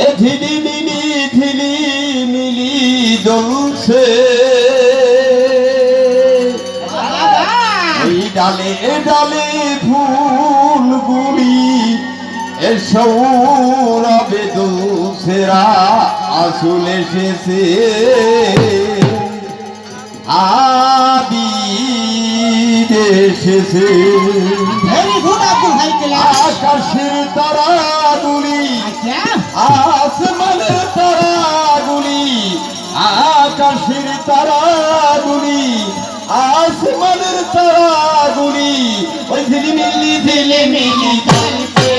এ ঝিলিমিলি জ্বলছে এই ডালে ডালে ফুলগুলি এ সৌরভে দুসেরা আসুল এসেছে আবির এসেছে আকাশের তারাগুলি আসমানের তারাগুলি আকাশের তারাগুলি আসমানের তারাগুলি ওই ঝিলিমিলি ঝিলিমিলি জ্বলছে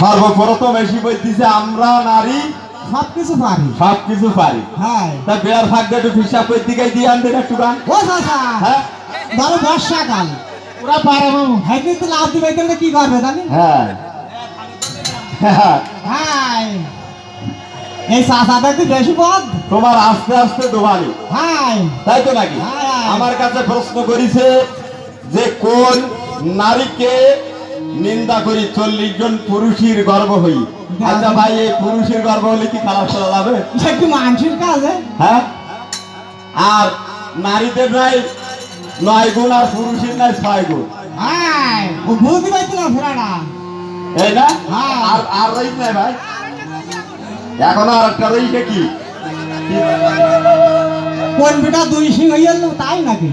সর্বপ্রথম এসে বলতেছে আমরা নারী সবকিছু পারি সবকিছু পারি। হ্যাঁ তা বেয়ার ভাগ্যে একটু হিসাব করে দিকে দিয়ে আনবেন একটু গান। ও চাচা হ্যাঁ ধরো বর্ষাকাল ওরা পারে বাবু হ্যাঁ কিন্তু লাভ দিবে তাহলে কি করবে জানি। হ্যাঁ হ্যাঁ এই চাচাটা একটু বেশি পদ তোমার আস্তে আস্তে দোবানি। হ্যাঁ তাই তো নাকি? আমার কাছে প্রশ্ন করেছে যে কোন নারীকে নিন্দা করি 40 জন পুরুষের গর্ব হই। আচ্ছা ভাই এই পুরুষের গর্ব হলে কি খারাপ চলা যাবে? একটু মানুষের কাজ। হ্যাঁ আর নারীদের নাই 9 গুণ আর পুরুষের নাই 6 গুণ। হ্যাঁ ও বুঝতে পারছি না ফেরাটা এই না আর আর রইস নাই ভাই এখন আর একটা রইছে কি কোন বেটা দুই সিং হয়ে গেল তাই নাকি?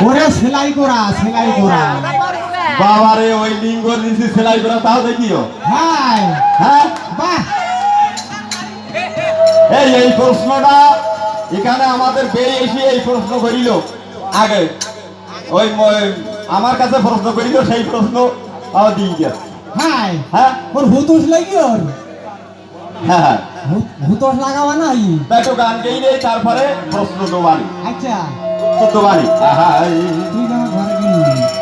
ওরে সেলাই করা বাবারে ওই লিঙ্গ দিছি সেলাই করা তাও দেখিও। হ্যাঁ হ্যাঁ বাহ এই প্রশ্নটা এখানে আমাদের বেয়ে এসে এই প্রশ্ন করিল আগে ওই আমার কাছে প্রশ্ন করিল সেই প্রশ্ন দিয়ে গেছে। হ্যাঁ হ্যাঁ ওর হুতুস লাগি ওর হ্যাঁ হুতুস লাগাবা নাই তাই তো গান গেই নেই তারপরে প্রশ্ন তো বাড়ি। আচ্ছা তো বাড়ি তুই আমার ঘরে গেলি